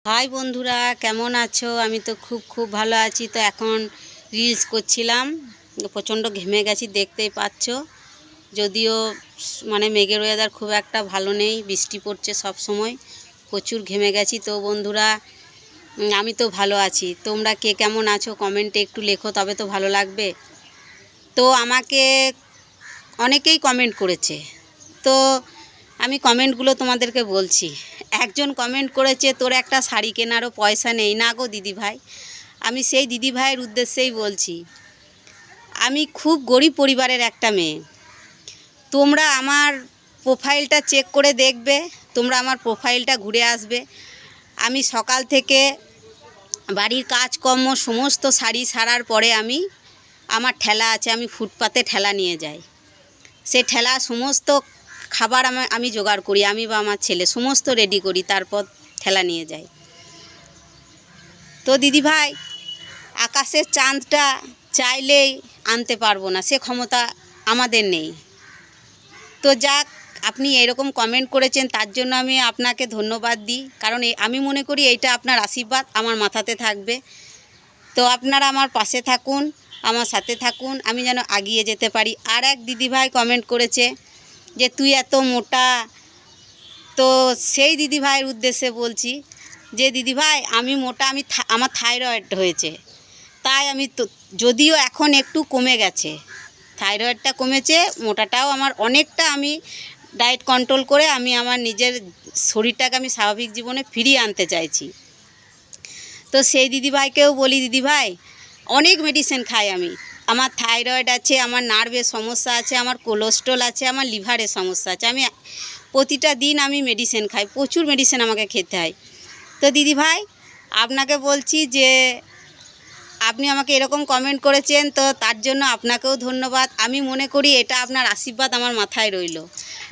High বন্ধুরা, কেমন আছো? আমি তো খুব ভালো আছি। তো এখন রিলস করছিলাম, প্রচণ্ড ঘেমে গেছি, দেখতেই পাচ্ছ। যদিও মানে মেঘের ওয়েদার খুব একটা ভালো নেই, বৃষ্টি পড়ছে সব সময়, প্রচুর ঘেমে গেছি। তো বন্ধুরা, আমি তো ভালো আছি। তোমরা কে কেমন আছো কমেন্টে একটু লেখো, তবে তো ভালো লাগবে। তো আমাকে অনেকেই কমেন্ট করেছে, তো আমি কমেন্টগুলো তোমাদেরকে বলছি। একজন কমেন্ট করেছে, তোর একটা শাড়ি কেনারও পয়সা নেই। না গো দিদিভাই, আমি সেই দিদিভাইয়ের উদ্দেশ্যেই বলছি। আমি খুব গরিব পরিবারের একটা মেয়ে। তোমরা আমার প্রোফাইলটা চেক করে দেখবে, তোমরা আমার প্রোফাইলটা ঘুরে আসবে। আমি সকাল থেকে বাড়ির কাজকর্ম সমস্ত সারার পরে আমার ঠেলা আছে, আমি ফুটপাতে ঠেলা নিয়ে যাই। সে ঠেলা সমস্ত খাবার আমি জোগাড় করি, আমি বা আমার ছেলে সমস্ত রেডি করি, তারপর ঠেলা নিয়ে যাই। তো দিদিভাই, আকাশের চাঁদটা চাইলেই আনতে পারবো না, সে ক্ষমতা আমাদের নেই। তো যাক, আপনি এরকম কমেন্ট করেছেন, তার জন্য আমি আপনাকে ধন্যবাদ দিই। কারণ আমি মনে করি এইটা আপনার আশীর্বাদ আমার মাথাতে থাকবে। তো আপনারা আমার পাশে থাকুন, আমার সাথে থাকুন, আমি যেন এগিয়ে যেতে পারি। আর এক দিদিভাই কমেন্ট করেছে যে তুই এত মোটা। তো সেই দিদিভাইয়ের উদ্দেশ্যে বলছি যে দিদিভাই, আমি মোটা, আমার থাইরয়েড হয়েছে, তাই আমি তো, যদিও এখন একটু কমে গেছে, থাইরয়েডটা কমেছে, মোটাটাও আমার অনেকটা, আমি ডায়েট কন্ট্রোল করে আমি আমার নিজের শরীরটাকে আমি স্বাভাবিক জীবনে ফিরিয়ে আনতে চাইছি। তো সেই দিদিভাইকেও বলি, দিদিভাই অনেক মেডিসিন খাই আমি, আমার থাইরয়েড আছে, আমার নার্ভের সমস্যা আছে, আমার কোলেস্ট্রল আছে, আমার লিভারের সমস্যা আছে, আমি প্রতিটা দিন আমি মেডিসিন খাই, প্রচুর মেডিসিন আমাকে খেতে হয়। তো দিদিভাই, আপনাকে বলছি যে আপনি আমাকে এরকম কমেন্ট করেছেন, তো তার জন্য আপনাকেও ধন্যবাদ। আমি মনে করি এটা আপনার আশীর্বাদ আমার মাথায় রইল,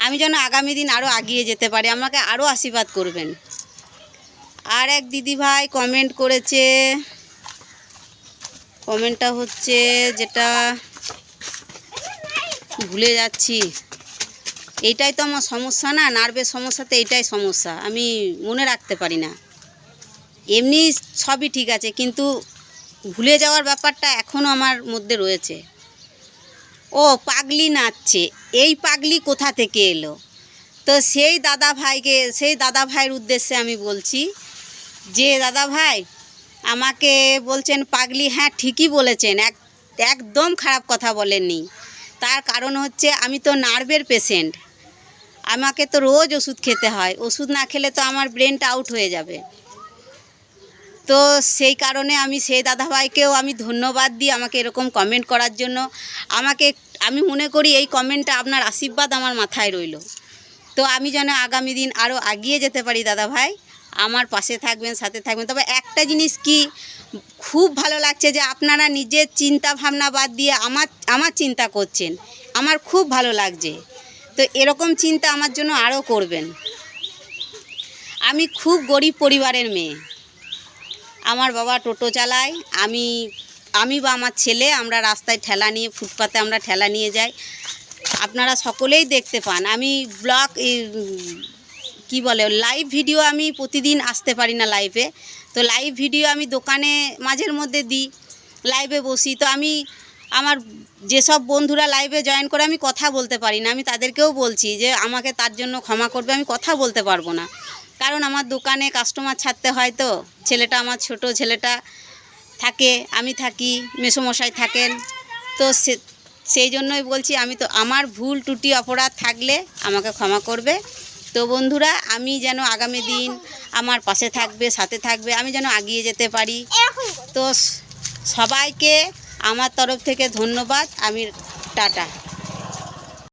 আমি যেন আগামী দিন আরও এগিয়ে যেতে পারি, আমাকে আরও আশীর্বাদ করবেন। আর এক দিদিভাই কমেন্ট করেছে, কমেন্টটা হচ্ছে, যেটা ভুলে যাচ্ছি, এইটাই তো আমার সমস্যা না, নার্ভের সমস্যাতে এইটাই সমস্যা, আমি মনে রাখতে পারি না। এমনি সবই ঠিক আছে, কিন্তু ভুলে যাওয়ার ব্যাপারটা এখনও আমার মধ্যে রয়েছে। ও পাগলি নাচছে, এই পাগলি কোথা থেকে এলো? তো সেই দাদা ভাইয়ের উদ্দেশ্যে আমি বলছি যে দাদা ভাই, আমাকে বলছেন পাগলি, হ্যাঁ ঠিকই বলেছেন, একদম খারাপ কথা বলেননি। তার কারণ হচ্ছে আমি তো নার্ভের পেশেন্ট, আমাকে তো রোজ ওষুধ খেতে হয়, ওষুধ না খেলে তো আমার ব্রেনটা আউট হয়ে যাবে। তো সেই কারণে আমি সেই দাদাভাইকেও আমি ধন্যবাদ দিই আমাকে এরকম কমেন্ট করার জন্য। আমি মনে করি এই কমেন্টটা আপনার আশীর্বাদ আমার মাথায় রইল। তো আমি যেন আগামী দিন আরও এগিয়ে যেতে পারি দাদাভাই, আমার পাশে থাকবেন, সাথে থাকবেন। তবে একটা জিনিস কি খুব ভালো লাগছে যে আপনারা নিজের চিন্তা ভাবনা বাদ দিয়ে আমার চিন্তা করছেন, আমার খুব ভালো লাগছে। তো এরকম চিন্তা আমার জন্য আরও করবেন। আমি খুব গরিব পরিবারের মেয়ে, আমার বাবা টোটো চালায়, আমি বা আমার ছেলে আমরা রাস্তায় ঠেলা নিয়ে, ফুটপাতে আমরা ঠেলা নিয়ে যাই, আপনারা সকলেই দেখতে পান। আমি ব্লগ কি বলে লাইভ ভিডিও আমি প্রতিদিন আসতে পারি না লাইভে, তো লাইভ ভিডিও আমি দোকানে মাঝের মধ্যে দিই, লাইভে বসি। তো আমার যেসব বন্ধুরা লাইভে জয়েন করে আমি কথা বলতে পারি না, আমি তাদেরকেও বলছি যে আমাকে তার জন্য ক্ষমা করবে, আমি কথা বলতে পারবো না, কারণ আমার দোকানে কাস্টমার ছাড়তে হয়। তো ছেলেটা, আমার ছোট ছেলেটা থাকে, আমি থাকি, মেসোমশাই থাকেন, তো সেই জন্যই বলছি, আমি তো আমার ভুল ত্রুটি অপরাধ থাকলে আমাকে ক্ষমা করবে। তো বন্ধুরা, আমি যেন আগামী দিন আমার পাশে থাকবে, সাথে থাকবে, আমি যেন এগিয়ে যেতে পারি। তো সবাইকে আমার তরফ থেকে ধন্যবাদ, আমি টাটা।